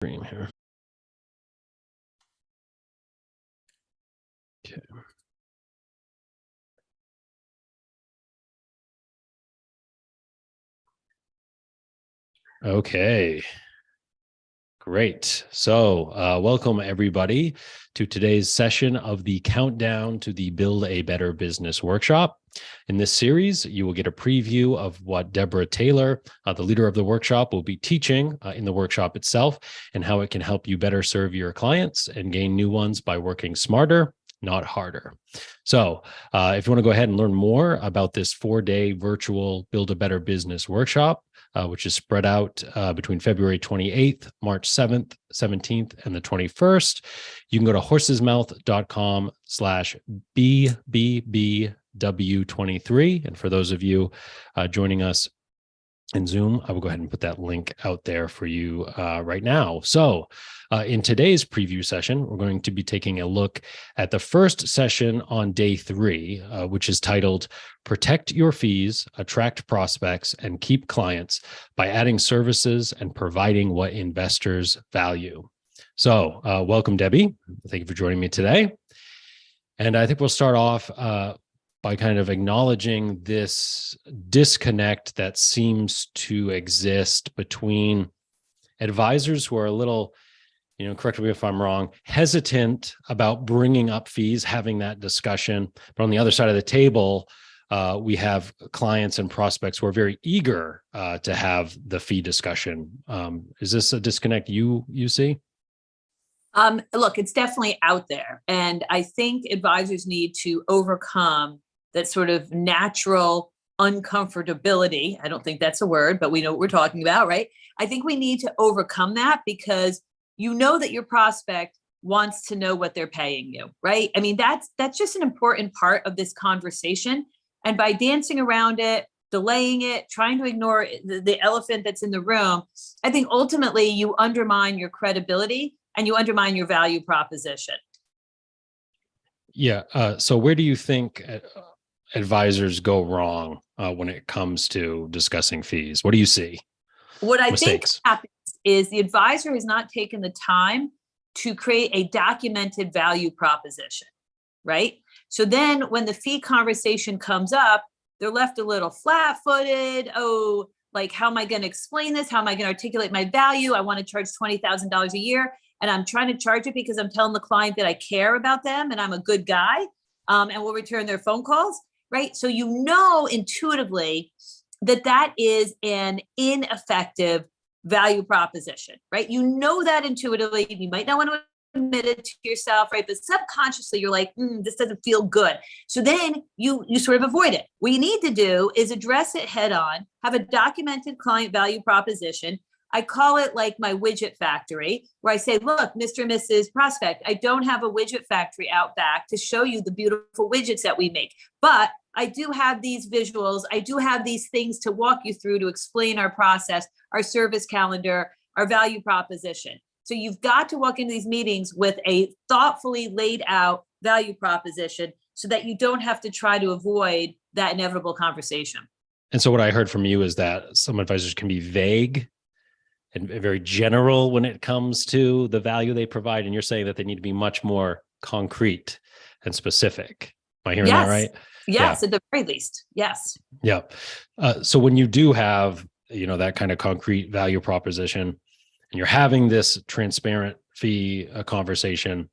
Stream here. Okay. Okay. Great. So, welcome everybody to today's session of the Countdown to the Build a Better Business workshop. In this series, you will get a preview of what Debra Taylor, the leader of the workshop, will be teaching in the workshop itself and how it can help you better serve your clients and gain new ones by working smarter, not harder. So if you want to go ahead and learn more about this 4-day virtual Build a Better Business workshop, which is spread out between February 28th, March 7th, 17th, and the 21st, you can go to horsesmouth.com/BBBW23. And for those of you joining us in Zoom, I will go ahead and put that link out there for you right now. So in today's preview session, we're going to be taking a look at the first session on day 3, which is titled Protect Your Fees, Attract Prospects, and Keep Clients by Adding Services and Providing What Investors Value. So welcome, Debbie. Thank you for joining me today. And I think we'll start off by kind of acknowledging this disconnect that seems to exist between advisors who are a little, correct me if I'm wrong, hesitant about bringing up fees, having that discussion. But on the other side of the table, we have clients and prospects who are very eager to have the fee discussion. Is this a disconnect you see? Look, it's definitely out there. And I think advisors need to overcome that sort of natural uncomfortability. I don't think that's a word, but we know what we're talking about, right? I think we need to overcome that because you know that your prospect wants to know what they're paying you, right? I mean, that's just an important part of this conversation. And by dancing around it, delaying it, trying to ignore the elephant that's in the room, I think ultimately you undermine your credibility and you undermine your value proposition. Yeah. So where do you think advisors go wrong when it comes to discussing fees? What do you see? What I think happens is the advisor has not taken the time to create a documented value proposition, right? So then when the fee conversation comes up, they're left a little flat-footed. Oh, like, how am I going to explain this? How am I going to articulate my value? I want to charge $20,000 a year. And I'm trying to charge it because I'm telling the client that I care about them and I'm a good guy and will return their phone calls, right? So you know intuitively that is an ineffective value proposition, right? You know that intuitively. You might not want to admit it to yourself, right? But subconsciously, you're like, this doesn't feel good. So then you sort of avoid it. What you need to do is address it head on, have a documented client value proposition. I call it like my widget factory, where I say, look, Mr. and Mrs. Prospect, I don't have a widget factory out back to show you the beautiful widgets that we make, but I do have these visuals. I do have these things to walk you through to explain our process, our service calendar, our value proposition. So you've got to walk into these meetings with a thoughtfully laid out value proposition so that you don't have to try to avoid that inevitable conversation. And so what I heard from you is that some advisors can be vague and very general when it comes to the value they provide. And you're saying that they need to be much more concrete and specific. Am I hearing that right? Yes, at the very least. Yes. Yeah. So when you do have, that kind of concrete value proposition and you're having this transparent fee conversation,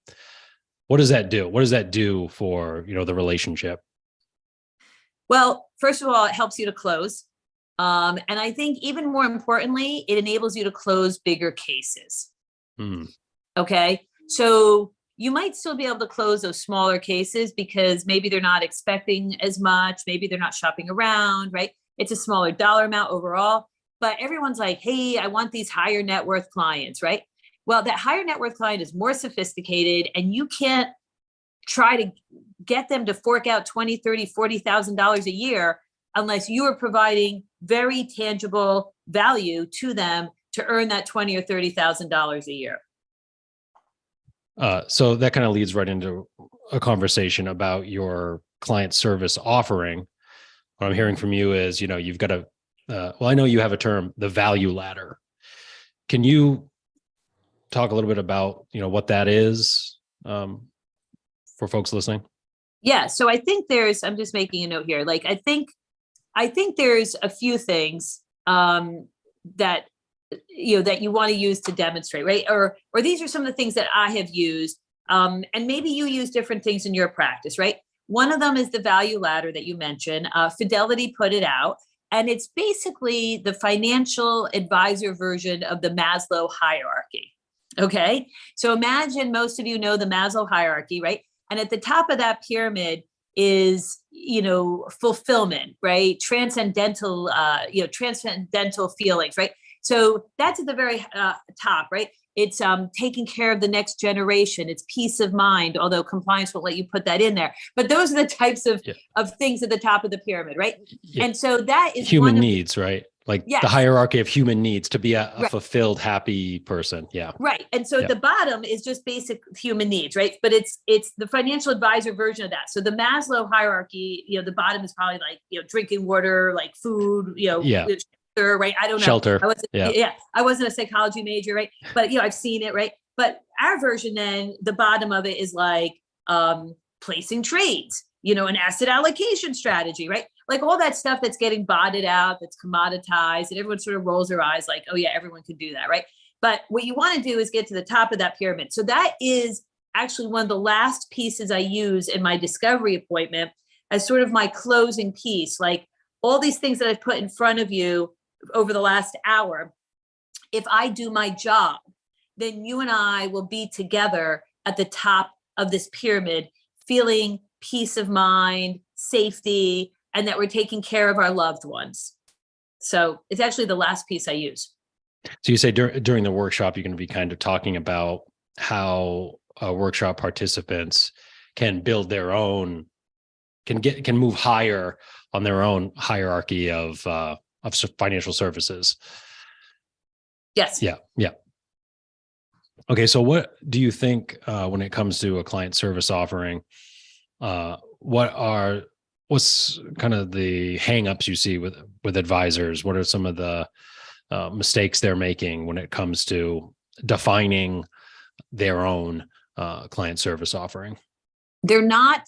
what does that do? What does that do for, the relationship? Well, first of all, it helps you to close. And I think even more importantly, it enables you to close bigger cases. Okay. So you might still be able to close those smaller cases because maybe they're not expecting as much. Maybe they're not shopping around, right? It's a smaller dollar amount overall, but everyone's like, hey, I want these higher net worth clients, right? Well, that higher net worth client is more sophisticated and you can't try to get them to fork out $20,000, $30,000, $40,000 a year unless you are providing very tangible value to them to earn that $20,000 or $30,000 a year. So that kind of leads right into a conversation about your client service offering. What I'm hearing from you is, you've got I know you have a term, the value ladder. Can you talk a little bit about, what that is for folks listening? Yeah. So I think I'm just making a note here. Like, I think there's a few things that that you want to use to demonstrate, right? Or these are some of the things that I have used, and maybe you use different things in your practice, right? One of them is the value ladder that you mentioned. Fidelity put it out, and it's basically the financial advisor version of the Maslow hierarchy. Okay, so imagine most of you know the Maslow hierarchy, right? And at the top of that pyramid is, fulfillment, right? Transcendental, transcendental feelings, right? So that's at the very top, right? It's taking care of the next generation. It's peace of mind, although compliance won't let you put that in there. But those are the types of things at the top of the pyramid, right? Yeah. And so that is human needs, right? Like the hierarchy of human needs to be a fulfilled, happy person. Yeah. Right. And so the bottom is just basic human needs, right? But it's the financial advisor version of that. So the Maslow hierarchy, the bottom is probably like, drinking water, like food, shelter, right? I don't know. Shelter. I wasn't a psychology major, right? But, I've seen it, right? But our version then, the bottom of it is like placing trades, an asset allocation strategy, right? Like all that stuff that's getting botted out, that's commoditized, and everyone sort of rolls their eyes like, oh yeah, everyone can do that, right? But what you want to do is get to the top of that pyramid. So that is actually one of the last pieces I use in my discovery appointment as sort of my closing piece. Like all these things that I've put in front of you over the last hour, if I do my job, then you and I will be together at the top of this pyramid, feeling peace of mind, safety, and that we're taking care of our loved ones. So it's actually the last piece I use. So you say during the workshop, you're going to be kind of talking about how workshop participants can build their own, can move higher on their own hierarchy of financial services. Yes. Yeah. Yeah. Okay. So what do you think when it comes to a client service offering? What's kind of the hangups you see with advisors? What are some of the mistakes they're making when it comes to defining their own client service offering? They're not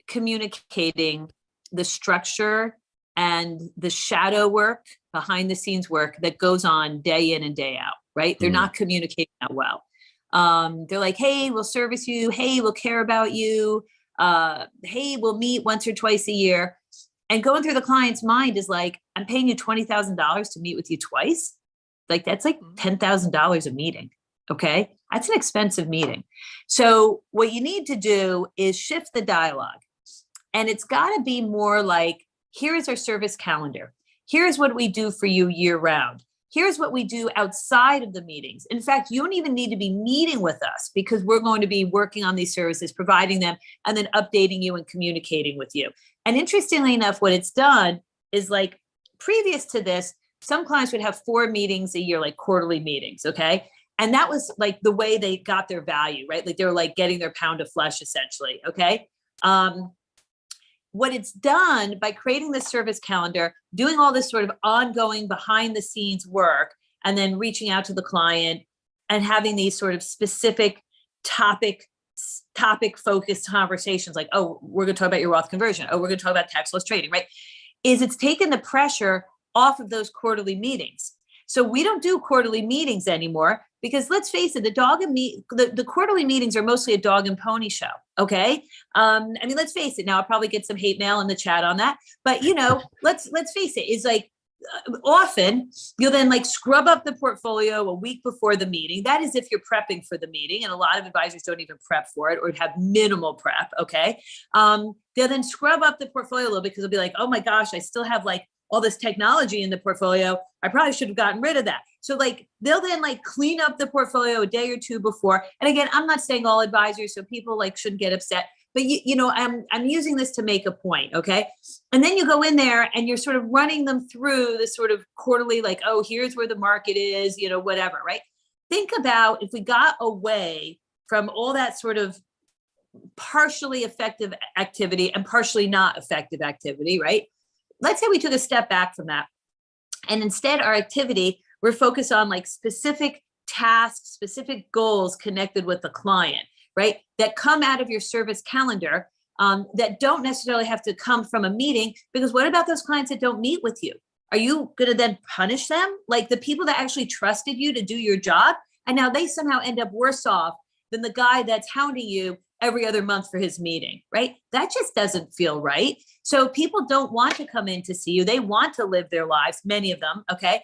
communicating the structure and the shadow work, behind the scenes work that goes on day in and day out, right? They're not communicating that well. They're like, hey, we'll service you. Hey, we'll care about you. Hey, we'll meet once or twice a year. And going through the client's mind is like, I'm paying you $20,000 to meet with you twice. Like that's like $10,000 a meeting. Okay. That's an expensive meeting. So what you need to do is shift the dialogue. And it's got to be more like, here is our service calendar. Here's what we do for you year round. Here's what we do outside of the meetings. In fact, you don't even need to be meeting with us because we're going to be working on these services, providing them, and then updating you and communicating with you. And interestingly enough, what it's done is like previous to this, some clients would have 4 meetings a year, like quarterly meetings. Okay. And that was like the way they got their value, right? Like they were like getting their pound of flesh essentially. Okay. What it's done by creating this service calendar, doing all this sort of ongoing behind the scenes work, and then reaching out to the client and having these sort of specific topic focused conversations like, oh, we're going to talk about your wealth conversion. Oh, we're going to talk about tax loss trading, right? Is it's taken the pressure off of those quarterly meetings. So we don't do quarterly meetings anymore because let's face it, the quarterly meetings are mostly a dog and pony show. Okay. I mean, let's face it. Now I'll probably get some hate mail in the chat on that, but let's face it. It's like often you'll then like scrub up the portfolio a week before the meeting. That is if you're prepping for the meeting, and a lot of advisors don't even prep for it or have minimal prep. Okay. They'll then scrub up the portfolio a little bit because they'll be like, oh my gosh, I still have like all this technology in the portfolio. I probably should have gotten rid of that. So like, they'll then like clean up the portfolio a day or two before. And again, I'm not saying all advisors, so people like shouldn't get upset, but I'm using this to make a point. Okay. And then you go in there and you're sort of running them through this sort of quarterly, like, oh, here's where the market is, whatever, right? Think about if we got away from all that sort of partially effective activity and partially not effective activity, right? Let's say we took a step back from that. And instead our activity, we're focused on like specific tasks, specific goals connected with the client, right? That come out of your service calendar, that don't necessarily have to come from a meeting, because what about those clients that don't meet with you? Are you going to then punish them? Like the people that actually trusted you to do your job, and now they somehow end up worse off than the guy that's hounding you every other month for his meeting, right? That just doesn't feel right. So people don't want to come in to see you. They want to live their lives, many of them, okay?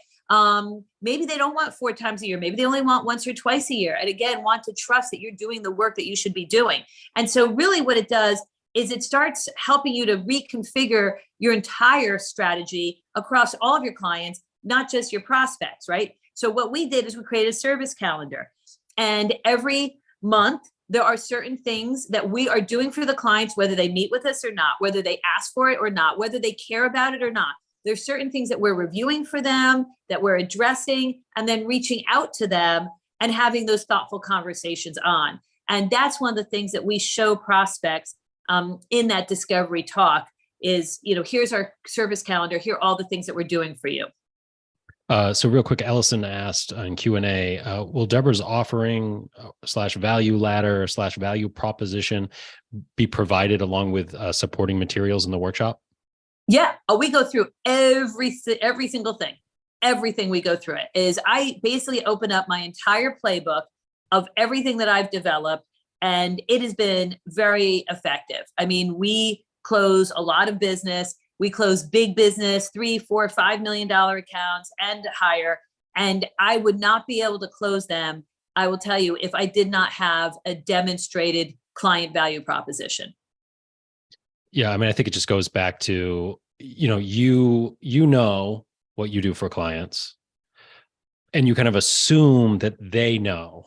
Maybe they don't want 4 times a year. Maybe they only want once or twice a year. And again, want to trust that you're doing the work that you should be doing. And so really what it does is it starts helping you to reconfigure your entire strategy across all of your clients, not just your prospects, right? So what we did is we created a service calendar. And every month, there are certain things that we are doing for the clients, whether they meet with us or not, whether they ask for it or not, whether they care about it or not. There's certain things that we're reviewing for them, that we're addressing, and then reaching out to them and having those thoughtful conversations on. And that's one of the things that we show prospects in that discovery talk is, here's our service calendar. Here are all the things that we're doing for you. So real quick, Ellison asked on Q&A, will Debra's offering / value ladder / value proposition be provided along with supporting materials in the workshop? Yeah. We go through every single thing. Everything we go through it is I basically open up my entire playbook of everything that I've developed, and it has been very effective. I mean, we close a lot of business. We close big business, $3, $4, $5 million accounts and higher. And I would not be able to close them, I will tell you, if I did not have a demonstrated client value proposition. Yeah, I mean, I think it just goes back to, you know what you do for clients, and you kind of assume that they know,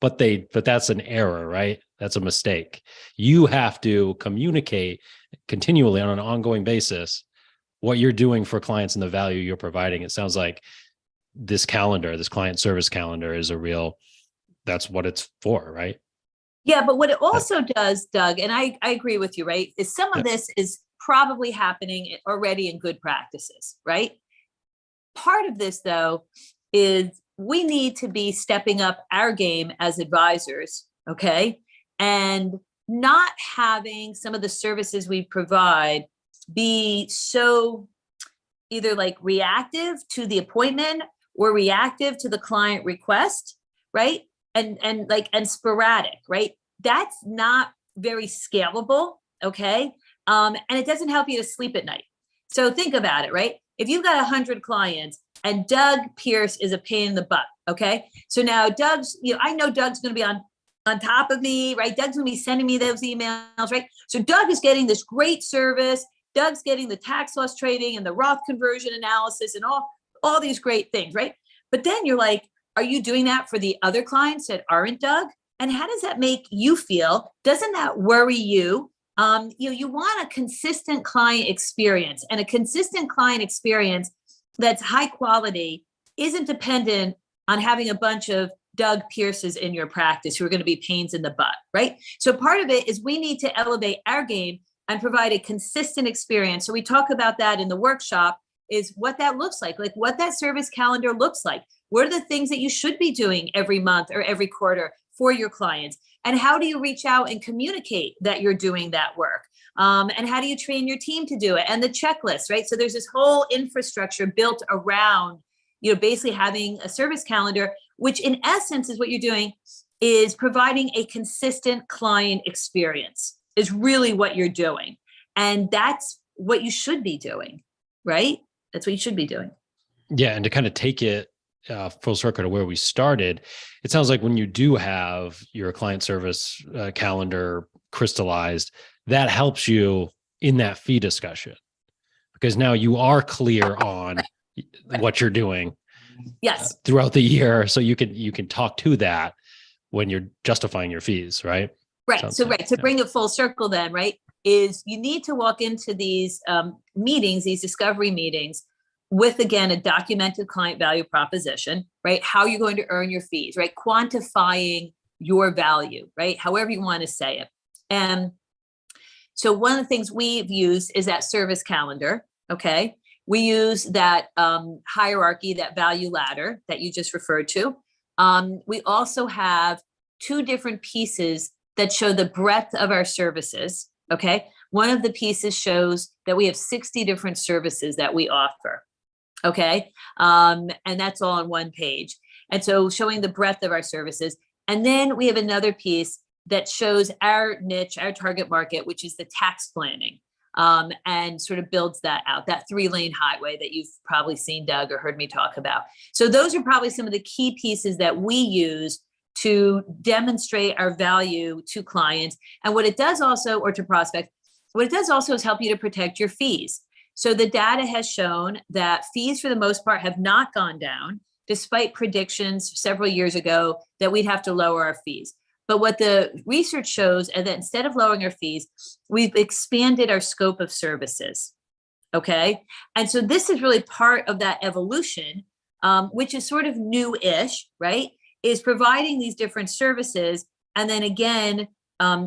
but that's an error, right? That's a mistake. You have to communicate continually on an ongoing basis what you're doing for clients and the value you're providing. It sounds like this client service calendar is that's what it's for, right? Yeah, but what it also does, Doug, and I agree with you, right, is some of this is probably happening already in good practices, right? Part of this, though, is we need to be stepping up our game as advisors, okay? And not having some of the services we provide be so either like reactive to the appointment or reactive to the client request, right? And sporadic, right? That's not very scalable, okay? And it doesn't help you to sleep at night. So think about it, right? If you've got 100 clients and Doug Pierce is a pain in the butt, okay? So now Doug's, I know Doug's going to be on top of me, right? Doug's going to be sending me those emails, right? So Doug is getting this great service. Doug's getting the tax loss trading and the Roth conversion analysis and all these great things, right? But then you're like, are you doing that for the other clients that aren't Doug? And how does that make you feel? Doesn't that worry you? You want a consistent client experience, and a consistent client experience that's high quality isn't dependent on having a bunch of Doug Pierces in your practice who are going to be pains in the butt, right? So part of it is we need to elevate our game and provide a consistent experience. So we talk about that in the workshop, is what that looks like what that service calendar looks like. What are the things that you should be doing every month or every quarter for your clients? And how do you reach out and communicate that you're doing that work? And how do you train your team to do it? And the checklist, right? So there's this whole infrastructure built around, basically having a service calendar, which in essence is what you're doing is providing a consistent client experience is really what you're doing. And that's what you should be doing, right? That's what you should be doing. Yeah. And to kind of take it full circle to where we started, it sounds like when you do have your client service calendar crystallized, that helps you in that fee discussion, because now you are clear on what you're doing throughout the year. So you can talk to that when you're justifying your fees, right? Right. To bring it full circle then, right, is you need to walk into these meetings, these discovery meetings, with, again, a documented client value proposition, right? How you're going to earn your fees, right? Quantifying your value, right? However you want to say it. And so one of the things we've used is that service calendar, okay? We use that hierarchy, that value ladder that you just referred to. We also have 2 different pieces that show the breadth of our services. Okay. One of the pieces shows that we have 60 different services that we offer. Okay. And that's all on one page. And so showing the breadth of our services. And then we have another piece that shows our niche, our target market, which is the tax planning, and sort of builds that out, that 3-lane highway that you've probably seen, Doug, or heard me talk about. So those are probably some of the key pieces that we use to demonstrate our value to clients. And what it does also, or to prospects, what it does also is help you to protect your fees. So the data has shown that fees for the most part have not gone down, despite predictions several years ago that we'd have to lower our fees. But what the research shows is that instead of lowering our fees, we've expanded our scope of services. Okay. And so this is really part of that evolution, which is sort of new-ish, right? Is providing these different services and then again,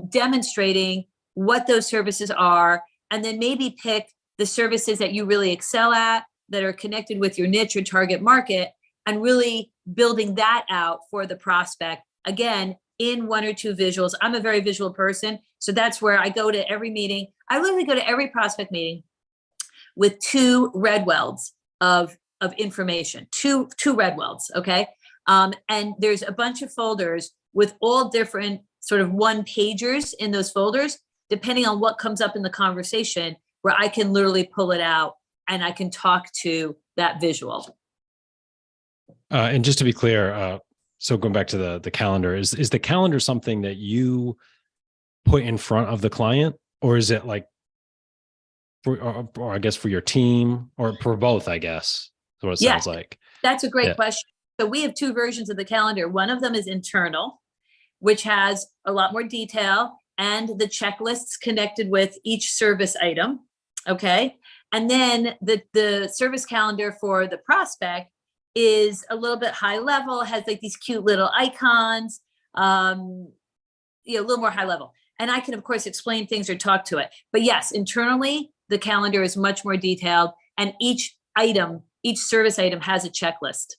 demonstrating what those services are, and then maybe pick the services that you really excel at that are connected with your niche or target market, and really building that out for the prospect. Again, in 1 or 2 visuals. I'm a very visual person. So that's where I go to every meeting. I literally go to every prospect meeting with 2 red welds of information, two red welds. Okay. And there's a bunch of folders with all different sort of 1-pagers in those folders, depending on what comes up in the conversation, where I can literally pull it out and I can talk to that visual. And just to be clear, so going back to the calendar, is the calendar something that you put in front of the client, or is it like, or I guess for your team, or for both, I guess, is what it sounds like. That's a great question. So we have 2 versions of the calendar. One of them is internal, which has a lot more detail and the checklists connected with each service item. Okay. And then the service calendar for the prospect is a little bit high level, has like these cute little icons, a little more high level. And I can, of course, explain things or talk to it. But yes, internally, the calendar is much more detailed, and each service item has a checklist.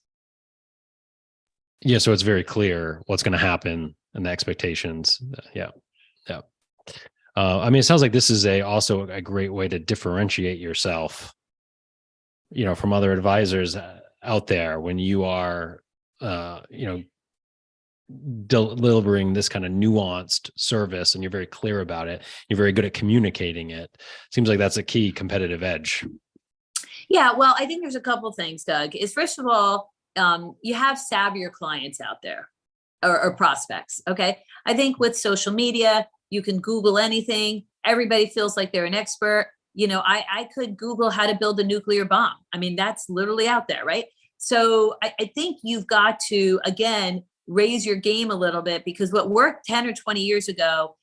Yeah, so it's very clear what's going to happen and the expectations. Yeah. I mean, it sounds like this is also a great way to differentiate yourself, from other advisors out there when you are, delivering this kind of nuanced service, and you're very clear about it. You're very good at communicating it. Seems like that's a key competitive edge. Yeah, well, I think there's a couple things, Doug. Is first of all, you have savvier clients out there, or prospects. Okay. I think with social media, you can Google anything. Everybody feels like they're an expert. I could Google how to build a nuclear bomb. I mean, that's literally out there, right? So I think you've got to, again, raise your game a little bit, because what worked 10 or 20 years ago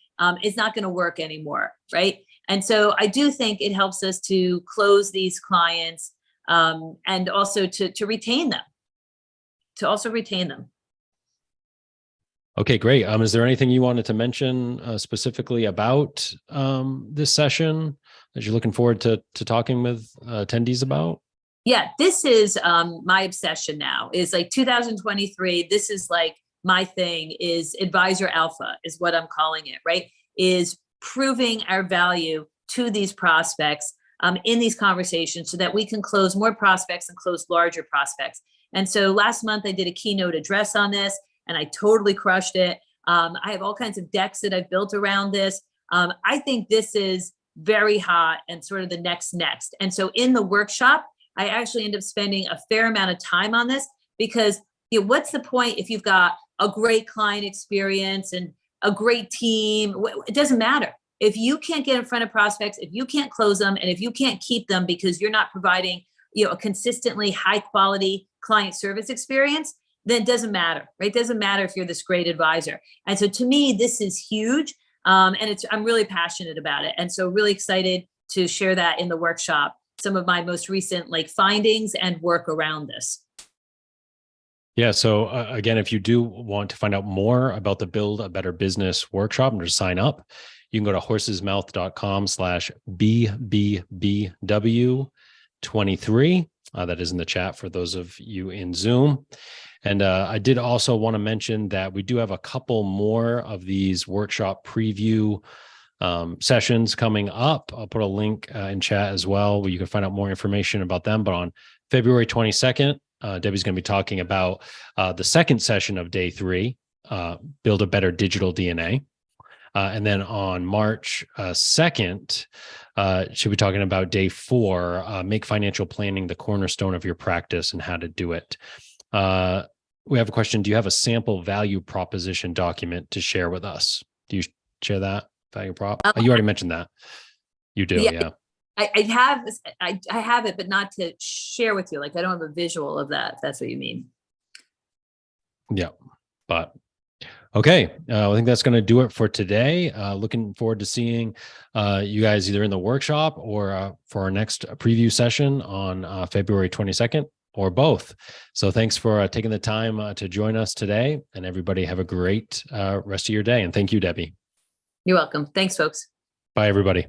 is not going to work anymore, right? And so I do think it helps us to close these clients, and also to retain them, Okay, great. Is there anything you wanted to mention specifically about this session that you're looking forward to talking with attendees about? Yeah, this is my obsession now, is like 2023. This is like my thing, is advisor alpha is what I'm calling it, right? Is proving our value to these prospects in these conversations, so that we can close more prospects and close larger prospects. And so last month I did a keynote address on this, and I totally crushed it. I have all kinds of decks that I've built around this. I think this is very hot and sort of the next. And so in the workshop, I actually end up spending a fair amount of time on this, because what's the point if you've got a great client experience and a great team? It doesn't matter. If you can't get in front of prospects, if you can't close them, and if you can't keep them because you're not providing a consistently high quality client service experience, then it doesn't matter, right? It doesn't matter if you're this great advisor. And so to me, this is huge. And I'm really passionate about it. And so really excited to share that in the workshop, some of my most recent findings and work around this. Yeah. So again, if you do want to find out more about the Build a Better Business workshop and to sign up, you can go to horsesmouth.com/BBBW23. That is in the chat for those of you in Zoom. And I did also want to mention that we do have a couple more of these workshop preview sessions coming up. I'll put a link in chat as well where you can find out more information about them. But on February 22nd, Debbie's going to be talking about the second session of day 3, Build a Better Digital DNA. And then on March 2nd, she'll be talking about day 4, make financial planning the cornerstone of your practice and how to do it. We have a question. Do you have a sample value proposition document to share with us? Do you share that value prop? You already mentioned that. You do, yeah. I have it, but not to share with you. Like, I don't have a visual of that, if that's what you mean. Yeah, but okay. I think that's going to do it for today. Looking forward to seeing you guys either in the workshop or for our next preview session on February 22nd, or both. So thanks for taking the time to join us today, and everybody have a great rest of your day. And thank you, Debbie. You're welcome. Thanks, folks. Bye, everybody.